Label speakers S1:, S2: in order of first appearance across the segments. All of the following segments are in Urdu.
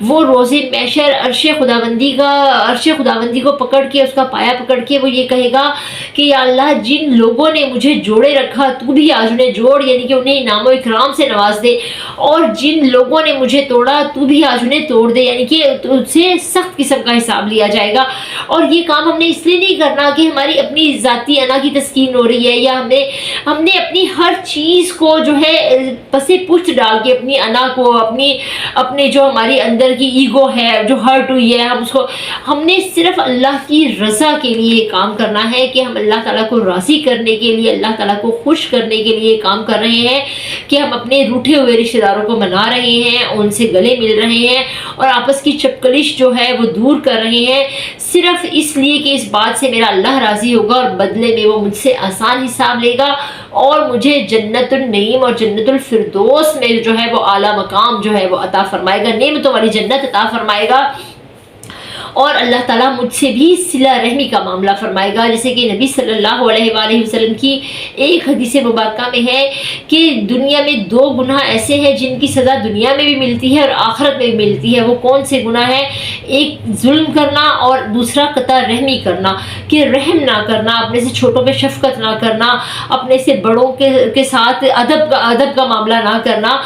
S1: وہ روز محشر عرش خداوندی کو پکڑ کے، اس کا پایا پکڑ کے وہ یہ کہے گا کہ یا اللہ جن لوگوں نے مجھے جوڑے رکھا تو بھی آج انہیں جوڑ، یعنی کہ انہیں انعام و اکرام سے نواز دے، اور جن لوگوں نے مجھے توڑا تو بھی آج انہیں توڑ دے، یعنی کہ ان سے سخت قسم کا حساب لیا جائے گا۔ اور یہ کام ہم نے اس لیے نہیں کرنا کہ ہماری اپنی ذاتی انا کی تسکین ہو رہی ہے، یا ہم نے اپنی ہر چیز کو جو ہے پسے پشت ڈال کے اپنی انا کو، اپنے جو ہماری اندر کی ایگو ہے جو ہرٹ ہوئی ہے، ہم نے صرف اللہ کی رضا کے لیے کام کرنا ہے، کہ ہم اللہ تعالیٰ کو راضی کرنے کے لیے، اللہ تعالیٰ کو خوش کرنے کے لیے کام کر رہے ہیں، کہ ہم اپنے روٹھے ہوئے رشتہ داروں کو منا رہے ہیں، ان سے گلے مل رہے ہیں، اور آپس کی چپکلش جو ہے وہ دور کر رہے ہیں، صرف اس لیے کہ اس بات سے میرا اللہ راضی ہوگا اور بدلے میں وہ مجھ سے آسان حساب لے گا، اور مجھے جنت النعیم اور جنت الفردوس میں جو ہے وہ اعلیٰ مقام جو ہے وہ عطا فرمائے گا، نعمتوں والی جنت عطا فرمائے گا۔ اور اللہ تعالیٰ مجھ سے بھی صلہ رحمی کا معاملہ فرمائے گا، جیسے کہ نبی صلی اللہ علیہ وآلہ وسلم کی ایک حدیث مبارکہ میں ہے کہ دنیا میں 2 گناہ ایسے ہیں جن کی سزا دنیا میں بھی ملتی ہے اور آخرت میں بھی ملتی ہے۔ وہ کون سے گناہ ہیں؟ ایک ظلم کرنا، اور دوسرا قطع رحمی کرنا، کہ رحم نہ کرنا، اپنے سے چھوٹوں پہ شفقت نہ کرنا، اپنے سے بڑوں کے ساتھ ادب کا معاملہ نہ کرنا،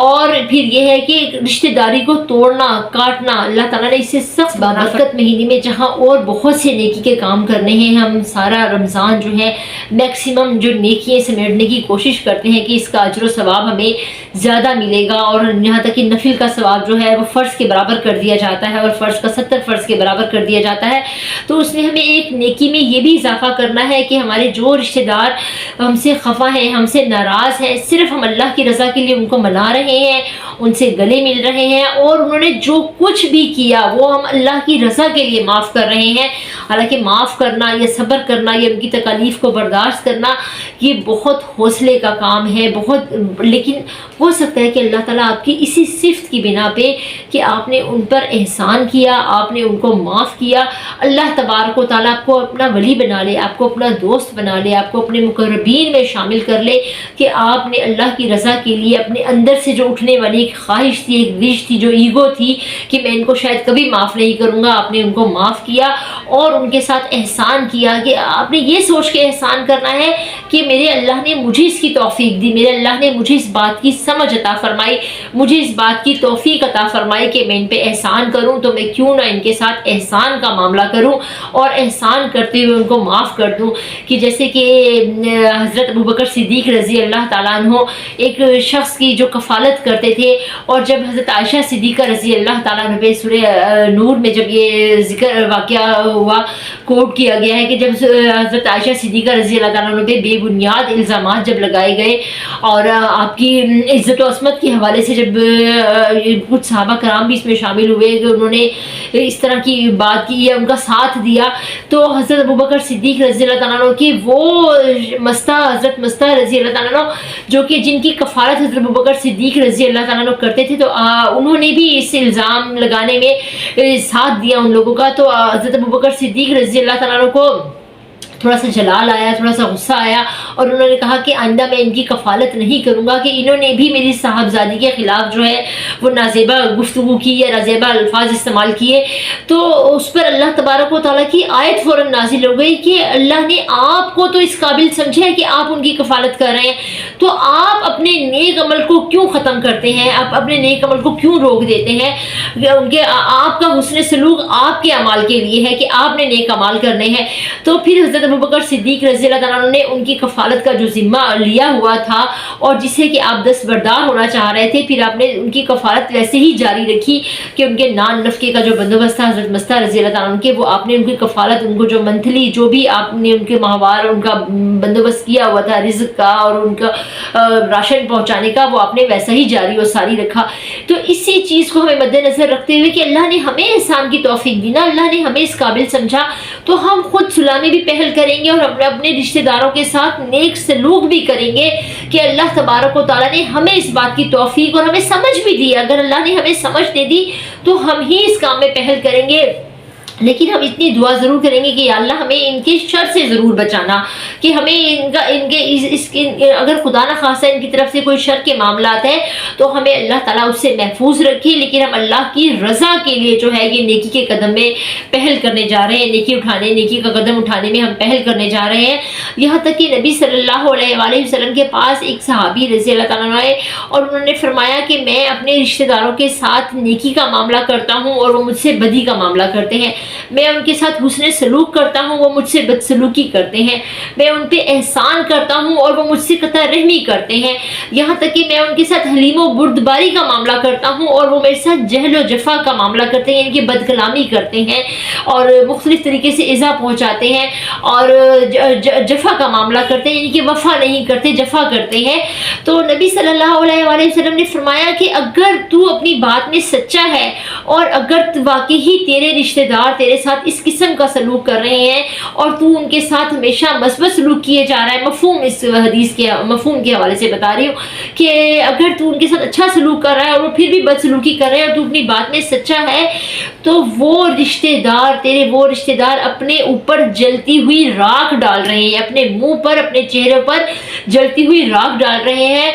S1: اور پھر یہ ہے کہ رشتہ داری کو توڑنا کاٹنا۔ اللہ تعالیٰ نے اسے سخت برکت مہینے میں جہاں اور بہت سے نیکی کے کام کرنے ہیں، ہم سارا رمضان جو ہے میکسیمم جو نیکیاں سمیٹنے کی کوشش کرتے ہیں کہ اس کا اجر و ثواب ہمیں زیادہ ملے گا، اور یہاں تک کہ نفل کا ثواب جو ہے وہ فرض کے برابر کر دیا جاتا ہے، اور فرض کا 70 فرض کے برابر کر دیا جاتا ہے۔ تو اس میں ہمیں ایک نیکی میں یہ بھی اضافہ کرنا ہے کہ ہمارے جو رشتہ دار ہم سے خفا ہیں، ہم سے ناراض ہیں، صرف ہم اللہ کی رضا کے لیے ان کو منا رہے ہیں، ان سے گلے مل رہے ہیں، اور انہوں نے جو کچھ بھی کیا وہ ہم اللہ کی رضا کے لیے معاف کر رہے ہیں۔ حالانکہ معاف کرنا یا صبر کرنا یا ان کی تکالیف کو برداشت کرنا یہ بہت حوصلے کا کام ہے، لیکن ہو سکتا ہے کہ اللہ تعالیٰ آپ کی اسی صفت کی بنا پہ کہ آپ نے ان پر احسان کیا، آپ نے ان کو معاف کیا، اللہ تبارک و تعالیٰ آپ کو اپنا ولی بنا لے، آپ کو اپنا دوست بنا لے، آپ کو اپنے مقربین میں شامل کر لے، کہ آپ نے اللہ کی رضا کے لیے اپنے اندر سے جو اٹھنے والی ایک خواہش تھی، ایک وش تھی، جو ایگو تھی کہ میں ان کو شاید کبھی معاف نہیں کروں گا، آپ نے ان کو معاف کیا اور ان کے ساتھ احسان کیا، کہ آپ نے یہ سوچ کے احسان کرنا ہے کہ میرے اللہ نے مجھے اس کی توفیق دی، میرے اللہ نے مجھے اس بات کی سمجھ عطا فرمائی، مجھے اس بات کی توفیق عطا فرمائی کہ میں ان پہ احسان کروں، تو میں کیوں نہ ان کے ساتھ احسان کا معاملہ کروں اور احسان کرتے ہوئے ان کو معاف کر دوں۔ کہ جیسے کہ حضرت ابوبکر صدیق رضی اللہ تعالیٰ عنہ ایک شخص کی جو کفالت کرتے تھے، اور جب حضرت عائشہ صدیقہ رضی اللہ تعالیٰ عنہ پہ سورہ نور میں جب یہ ذکر واقعہ ہوا، کوٹ کیا گیا ہے کہ جب حضرت عائشہ صدیقہ رضی اللہ تعالیٰ عنہ پہ بے بنیاد الزامات جب لگائے گئے، اور آپ کی عزت و عصمت کے حوالے سے جب کچھ صحابہ کرام بھی اس میں شامل ہوئے کہ انہوں نے اس طرح کی بات کی یا ان کا ساتھ دیا، تو حضرت ابوبکر صدیق رضی اللہ تعالیٰ عنہ کی وہ حضرت مستہ رضی اللہ تعالیٰ عنہ جو کہ جن کی کفارت حضرت ابوبکر صدیق رضی اللہ تعالیٰ عنہ کرتے تھے، تو انہوں نے بھی اس الزام لگانے میں ساتھ دیا ان لوگوں کا۔ تو حضرت ابوبکر صدیق رضی اللہ تعالیٰ عنہ کو تھوڑا سا جلال آیا، تھوڑا سا غصہ آیا، اور انہوں نے کہا کہ آئندہ میں ان کی کفالت نہیں کروں گا، کہ انہوں نے بھی میری صاحبزادی کے خلاف جو ہے وہ نازیبہ گفتگو کی یا نازیبہ الفاظ استعمال کیے۔ تو اس پر اللہ تبارک و تعالیٰ کی آیت فوراً نازل ہو گئی کہ اللہ نے آپ کو تو اس قابل سمجھا ہے کہ آپ ان کی کفالت کر رہے ہیں، تو آپ اپنے نیک عمل کو کیوں ختم کرتے ہیں، آپ اپنے نیک عمل کو کیوں روک دیتے ہیں؟ ان کے آپ کا حسن سلوک آپ کے اعمال کے لیے ہے کہ آپ نے نیک اعمال کرنے ہیں۔ تو پھر حضرت ابوبکر صدیق رضی اللہ تعالیٰ عنہ نے ان کی کفالت کا جو ذمہ لیا ہوا تھا اور جسے کہ آپ دستبردار ہونا چاہ رہے تھے، پھر آپ نے ان کی کفالت ویسے ہی جاری رکھی کہ ان کے نان نفقے کا جو بندوبست تھا حضرت مستہ رضی اللہ تعالیٰ عنہ کے، وہ آپ نے ان کی کفالت، ان کو جو منتھلی جو بھی آپ نے ان کے ماہوار ان کا بندوبست کیا ہوا تھا رزق کا اور ان کا راشن پہنچانے کا، وہ آپ نے ویسا ہی جاری و ساری رکھا۔ تو اسی چیز کو ہمیں مد نظر رکھتے ہوئے کہ اللہ نے ہمیں احسان کی توفیق دی نا، اللہ نے ہمیں اس قابل سمجھا، تو ہم خود صلح میں بھی پہل کریں گے اور اپنے رشتہ داروں کے ساتھ نیک سلوک بھی کریں گے کہ اللہ تبارک و تعالیٰ نے ہمیں اس بات کی توفیق اور ہمیں سمجھ بھی دی۔ اگر اللہ نے ہمیں سمجھ دے دی تو ہم ہی اس کام میں پہل کریں گے لیکن ہم اتنی دعا ضرور کریں گے کہ یا اللہ ہمیں ان کے شر سے ضرور بچانا، کہ ہمیں اگر خدا نہ خواستہ ان کی طرف سے کوئی شر کے معاملات ہیں تو ہمیں اللہ تعالیٰ اس سے محفوظ رکھے، لیکن ہم اللہ کی رضا کے لیے جو ہے یہ نیکی کے قدم میں پہل کرنے جا رہے ہیں، نیکی کا قدم اٹھانے میں ہم پہل کرنے جا رہے ہیں۔ یہاں تک کہ نبی صلی اللہ علیہ وآلہ وسلم کے پاس ایک صحابی رضی اللہ تعالیٰ عنہ آئے اور انہوں نے فرمایا کہ میں اپنے رشتہ داروں کے ساتھ نیکی کا معاملہ کرتا ہوں اور وہ مجھ سے بدی کا معاملہ کرتے ہیں، میں ان کے ساتھ حسن سلوک کرتا ہوں، وہ مجھ سے بدسلوکی کرتے ہیں، میں ان پہ احسان کرتا ہوں اور وہ مجھ سے قطع رحمی کرتے ہیں، یہاں تک کہ میں ان کے ساتھ حلیم و بردباری کا معاملہ کرتا ہوں اور وہ میرے ساتھ جہل و جفا کا معاملہ کرتے ہیں، ان کی بد کلامی کرتے ہیں اور مختلف طریقے سے ایذا پہنچاتے ہیں اور جفا کا معاملہ کرتے ہیں، یعنی کہ وفا نہیں کرتے، جفا کرتے ہیں۔ تو نبی صلی اللہ علیہ وآلہ وسلم نے فرمایا کہ اگر تو اپنی بات میں سچا ہے اور اگر واقعی تیرے رشتہ دار تیرے ساتھ اس قسم کا سلوک کر رہے ہیں اور تو ان کے ساتھ ہمیشہ مثبت سلوک کیے جا رہا ہے، مفہوم اس حدیث کے مفہوم کے حوالے سے بتا رہی ہوں کہ اگر تو ان کے ساتھ اچھا سلوک کر رہا ہے اور وہ پھر بھی بد سلوکی کر رہے ہیں اور تو اپنی بات میں سچا ہے، تو تیرے وہ رشتہ دار اپنے اوپر جلتی ہوئی راکھ ڈال رہے ہیں، اپنے منہ پر، اپنے چہرے پر جلتی ہوئی راکھ ڈال رہے ہیں،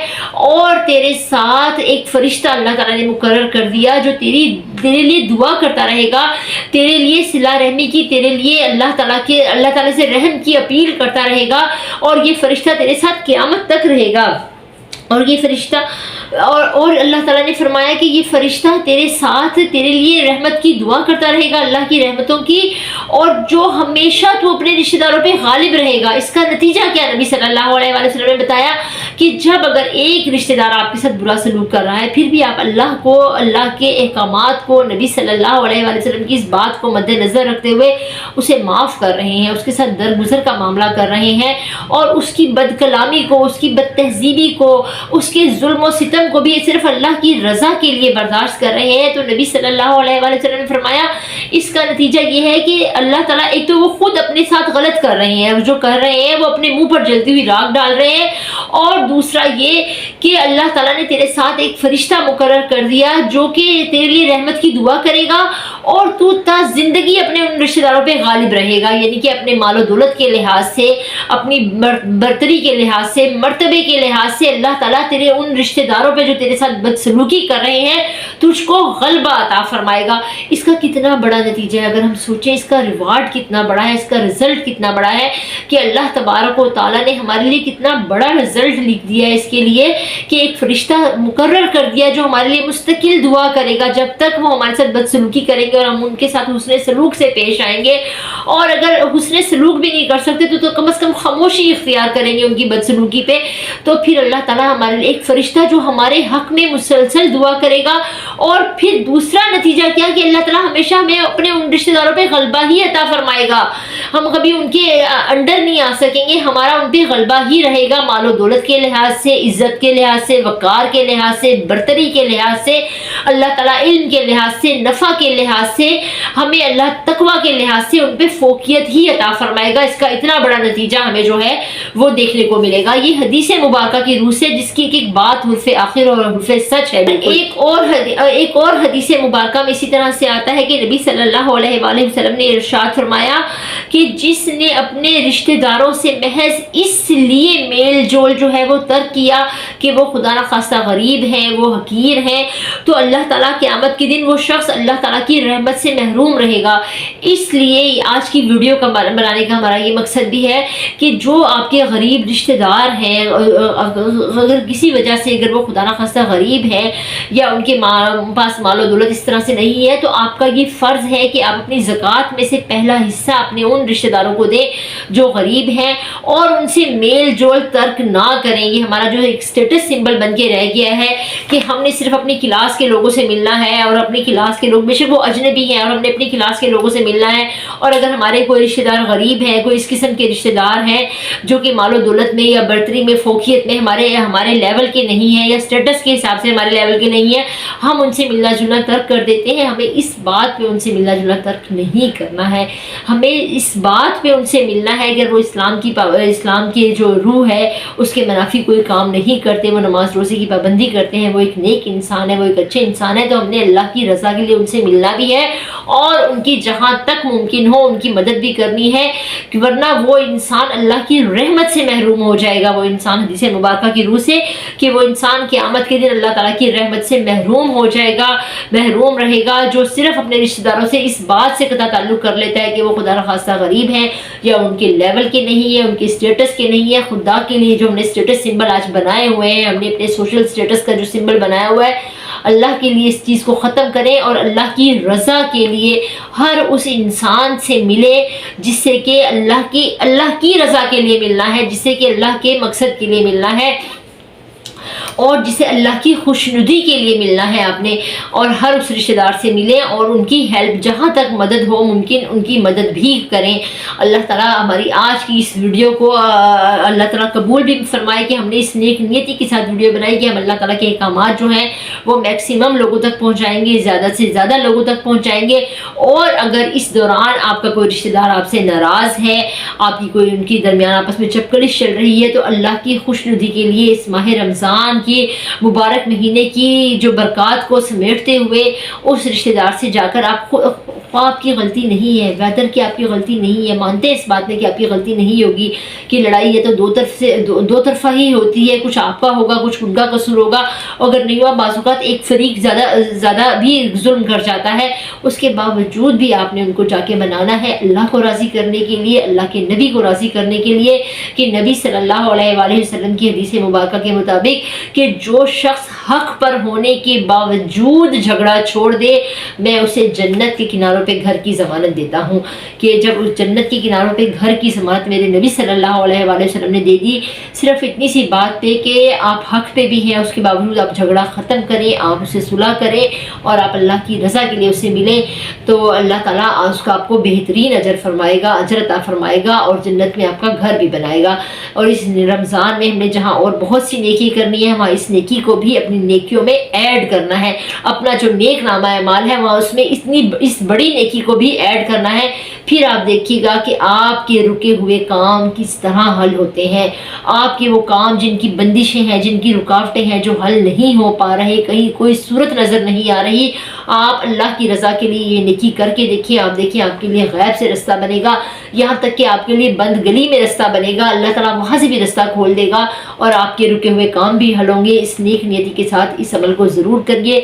S1: اور تیرے ساتھ ایک فرشتہ اللہ تعالیٰ نے مقرر کر دیا جو تیرے لیے دعا کرتا رہے گا، تیرے لیے صلہ رحمی کی، تیرے لیے اللہ تعالیٰ سے رحم کی اپیل کرتا رہے گا، اور یہ فرشتہ تیرے ساتھ قیامت تک رہے گا۔ اور یہ فرشتہ اور اللہ تعالیٰ نے فرمایا کہ یہ فرشتہ تیرے ساتھ تیرے لیے رحمت کی دعا کرتا رہے گا، اللہ کی رحمتوں کی، اور جو ہمیشہ تو اپنے رشتہ داروں پہ غالب رہے گا۔ اس کا نتیجہ کیا نبی صلی اللہ علیہ وآلہ وسلم نے بتایا کہ جب اگر ایک رشتہ دار آپ کے ساتھ برا سلوک کر رہا ہے پھر بھی آپ اللہ کے احکامات کو، نبی صلی اللہ علیہ وآلہ وسلم کی اس بات کو مد نظر رکھتے ہوئے اسے معاف کر رہے ہیں، اس کے ساتھ درگزر کا معاملہ کر رہے ہیں، اور اس کی بد کلامی کو، اس کی بد تہذیبی کو، اس کے ظلم و ستم کو بھی صرف اللہ کی رضا کے لیے برداشت کر رہے ہیں، تو نبی صلی اللہ علیہ وآلہ وسلم نے فرمایا اس کا نتیجہ یہ ہے کہ اللہ تعالیٰ ایک تو وہ خود اپنے ساتھ غلط کر رہے ہیں، جو کر رہے ہیں وہ اپنے منہ پر جلتی ہوئی راکھ ڈال رہے ہیں، اور دوسرا یہ کہ اللہ تعالیٰ نے تیرے ساتھ ایک فرشتہ مقرر کر دیا جو کہ تیرے لیے رحمت کی دعا کرے گا، اور تو تا زندگی اپنے ان رشتہ داروں پہ غالب رہے گا، یعنی کہ اپنے مال و دولت کے لحاظ سے، اپنی برتری کے لحاظ سے، مرتبے کے لحاظ سے اللہ تعالیٰ تیرے ان رشتہ داروں پہ جو تیرے ساتھ بدسلوکی کر رہے ہیں تجھ کو غلبہ عطا فرمائے گا۔ اس کا کتنا بڑا نتیجہ ہے، اگر ہم سوچیں اس کا ریوارڈ کتنا بڑا ہے، اس کا رزلٹ کتنا بڑا ہے، کہ اللہ تبارک و تعالیٰ نے ہمارے لیے کتنا بڑا رزلٹ لکھ دیا ہے اس کے لیے کہ ایک فرشتہ مقرر کر دیا جو ہمارے لیے مستقل دعا کرے گا جب تک وہ ہمارے ساتھ بدسلوکی کریں گے اور ہم ان کے ساتھ حسن سلوک سے پیش آئیں گے، اور اگر حسن سلوک بھی نہیں کر سکتے تو کم از کم خاموشی اختیار کریں گے ان کی بدسلوکی پہ، تو پھر اللہ تعالیٰ ہمارے لیے ایک فرشتہ جو ہمارے حق میں مسلسل دعا کرے گا، اور پھر دوسرا نتیجہ کیا کہ اللہ تعالیٰ ہمیشہ ہمیں اپنے ان رشتہ داروں پہ غلبہ ہی عطا فرمائے گا، ہم کبھی ان کے انڈر نہیں آ سکیں گے، ہمارا ان پہ غلبہ ہی رہے گا، مال و دولت کے لحاظ سے، عزت کے لحاظ سے، وقار کے لحاظ سے، برتری کے لحاظ سے، اللہ تعالیٰ علم کے لحاظ سے، نفع کے لحاظ سے، ہمیں اللہ تقوی کے لحاظ سے ان پہ فوقیت ہی عطا فرمائے گا۔ اس کا اتنا بڑا نتیجہ ہمیں جو ہے وہ دیکھنے کو ملے گا، یہ حدیث مبارکہ کی روح سے، جس کی ایک بات حرف آخر اور حرف سچ ہے۔ ایک اور حدیث مبارکہ میں اسی طرح سے آتا ہے کہ نبی صلی اللہ علیہ وآلہ وسلم نے ارشاد فرمایا کہ جس نے اپنے رشتہ داروں سے محض اس لیے میل جول جو ہے وہ ترک کیا کہ وہ خدا نخواستہ غریب ہیں، وہ حقیر ہیں، تو اللہ تعالیٰ قیامت کے دن وہ شخص اللہ تعالیٰ کی رحمت سے محروم رہے گا۔ اس لیے آج کی ویڈیو کا بنانے کا ہمارا یہ مقصد بھی ہے کہ جو آپ کے غریب رشتہ دار ہیں، اگر کسی وجہ سے اگر وہ خدا نخواستہ غریب ہیں یا ان کے پاس مال و دولت اس طرح سے نہیں ہے، تو آپ کا یہ فرض ہے کہ آپ اپنی زکوٰۃ میں سے پہلا حصہ اپنے ان رشتہ داروں کو دیں جو غریب ہیں، اور ان سے میل جول ترک نہ کریں۔ یہ ہمارا جو ایک اسٹیٹس سمبل بن کے رہ گیا ہے کہ ہم نے صرف اپنی کلاس کے لوگوں سے ملنا ہے، اور اپنی کلاس کے لوگ بے شک وہ اجنبی ہیں اور ہم نے اپنی کلاس کے لوگوں سے ملنا ہے، اور اگر ہمارے کوئی رشتہ دار غریب ہیں، کوئی اس قسم کے رشتہ دار ہیں جو کہ مال و دولت میں یا برتری میں، فوقیت میں ہمارے لیول کے نہیں ہیں، یا اسٹیٹس کے حساب سے ہمارے لیول کے نہیں ہیں، ہم ان سے ملنا جلنا ترک کر دیتے ہیں۔ ہمیں اس بات پہ ان سے ملنا جلنا ترک نہیں کرنا ہے، ہمیں اس بات پہ ان سے ملنا ہے اگر وہ اسلام کی جو روح ہے اس کے منافی کوئی کام نہیں کرتے، وہ نماز روزے کی پابندی کرتے ہیں، وہ ایک نیک انسان ہے، وہ ایک اچھے انسان ہیں تو ہم نے اللہ کی رضا کے لیے ان سے ملنا بھی ہے اور ان کی جہاں تک ممکن ہو ان کی مدد بھی کرنی ہے، ورنہ وہ انسان اللہ کی رحمت سے محروم ہو جائے گا۔ وہ انسان حدیث مبارکہ کی روح سے کہ وہ انسان قیامت کے دن اللہ تعالیٰ کی رحمت سے محروم ہو جائے گا، محروم رہے گا، جو صرف اپنے رشتہ داروں سے اس بات سے قطع تعلق کر لیتا ہے کہ وہ خدا نخواستہ غریب ہیں یا ان کے لیول کے نہیں ہے، ان کے اسٹیٹس کے نہیں ہے۔ خدا کے لیے جو ہم نے اسٹیٹس سمبل آج بنائے ہوئے ہیں، ہم نے اپنے سوشل اسٹیٹس کا جو سمبل بنایا ہوا ہے، اللہ کے لیے اس چیز کو ختم کریں اور اللہ کی رضا کے لیے ہر اس انسان سے ملے جس سے کہ اللہ کی رضا کے لیے ملنا ہے، جس سے کہ اللہ کے مقصد کے لیے ملنا ہے اور جسے اللہ کی خوشنودی کے لیے ملنا ہے آپ نے، اور ہر اس رشتہ دار سے ملیں اور ان کی ہیلپ جہاں تک مدد ہو ممکن ان کی مدد بھی کریں۔ اللہ تعالیٰ ہماری آج کی اس ویڈیو کو اللہ تعالیٰ قبول بھی فرمائے کہ ہم نے اس نیک نیتی کے ساتھ ویڈیو بنائی کہ ہم اللہ تعالیٰ کے احکامات جو ہیں وہ میکسیمم لوگوں تک پہنچائیں گے، زیادہ سے زیادہ لوگوں تک پہنچائیں گے۔ اور اگر اس دوران آپ کا کوئی رشتہ دار آپ سے ناراض ہے، آپ کی کوئی ان کی درمیان آپس میں چپکلش چل رہی ہے، تو اللہ کی خوشنودی کے لیے اس ماہ رمضان کی مبارک مہینے کی جو برکات کو سمیٹتے ہوئے اس رشتہ دار سے جا کر آپ کی غلطی نہیں ہے، ویدر کہ آپ کی غلطی نہیں ہے، مانتے ہیں اس بات میں کہ آپ کی غلطی نہیں ہوگی، کہ لڑائی ہے تو دو طرفہ ہی ہوتی ہے، کچھ آپ کا ہوگا کچھ ان کا قصور ہوگا، اگر نہیں ہوا بعض اوقات ایک فریق زیادہ بھی ظلم کر جاتا ہے، اس کے باوجود بھی آپ نے ان کو جا کے منانا ہے اللہ کو راضی کرنے کے لیے، اللہ کے نبی کو راضی کرنے کے لیے، کہ نبی صلی اللہ علیہ وآلہ وسلم کی حدیث مبارکہ کے مطابق کہ جو شخص حق پر ہونے کے باوجود جھگڑا چھوڑ دے میں اسے جنت کے کناروں پہ گھر کی ضمانت دیتا ہوں، کہ جب اس جنت کے کناروں پہ گھر کی ضمانت میرے نبی صلی اللہ علیہ وآلہ وسلم نے دے دی، صرف اتنی سی بات پہ کہ آپ حق پہ بھی ہیں اس کے باوجود آپ جھگڑا ختم کریں، آپ اسے صلح کریں اور آپ اللہ کی رضا کے لیے اسے ملیں، تو اللہ تعالیٰ اس کا آپ کو بہترین اجر فرمائے گا، اجر عطا فرمائے گا اور جنت میں آپ کا گھر بھی بنائے گا۔ اور اس رمضان میں ہم نے جہاں اور بہت سی نیکی کرنی ہے وہاں اس نیکی کو بھی اپنی نیکیوں میں ایڈ کرنا ہے، اپنا جو نیک نامہ اعمال ہے وہاں اس میں اس بڑی نیکی کو بھی ایڈ کرنا ہے۔ پھر آپ دیکھیے گا کہ آپ کے رکے ہوئے کام کس طرح حل ہوتے ہیں، آپ کے وہ کام جن کی بندشیں ہیں، جن کی رکاوٹیں ہیں، جو حل نہیں ہو پا رہے، کہیں کوئی صورت نظر نہیں آ رہی، آپ اللہ کی رضا کے لیے یہ نیکی کر کے دیکھیے، آپ دیکھیں آپ کے لیے غیب سے رستہ بنے گا، یہاں تک کہ آپ کے لیے بند گلی میں رستہ بنے گا، اللہ تعالیٰ وہاں سے بھی رستہ کھول دے گا اور آپ کے رکے ہوئے کام بھی حل ہوں گے۔ اس نیک نیتی کے ساتھ اس عمل کو ضرور کریے۔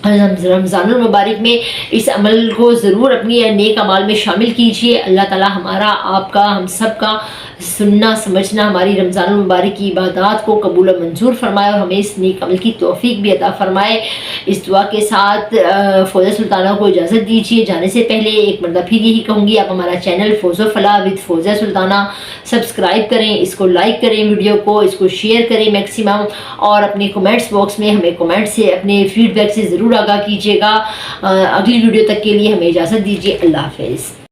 S1: رمضان المبارک میں اس عمل کو ضرور اپنی نیک اعمال میں شامل کیجیے۔ اللہ تعالیٰ ہمارا، آپ کا، ہم سب کا سننا سمجھنا، ہماری رمضان المبارک کی عبادات کو قبول و منظور فرمائے اور ہمیں اس نیک عمل کی توفیق بھی عطا فرمائے۔ اس دعا کے ساتھ فوزہ سلطانہ کو اجازت دیجیے۔ جانے سے پہلے ایک مرتبہ پھر یہی کہوں گی، آپ ہمارا چینل فوز و فلاح وتھ فوزہ سلطانہ سبسکرائب کریں، اس کو لائک کریں، ویڈیو کو اس کو شیئر کریں میکسیمم، اور اپنے کومنٹس باکس میں ہمیں کومنٹ سے اپنے فیڈ بیک سے ضرور آگاہ کیجیے گا۔ اگلی ویڈیو تک کے لیے ہمیں اجازت دیجیے۔ اللہ حافظ۔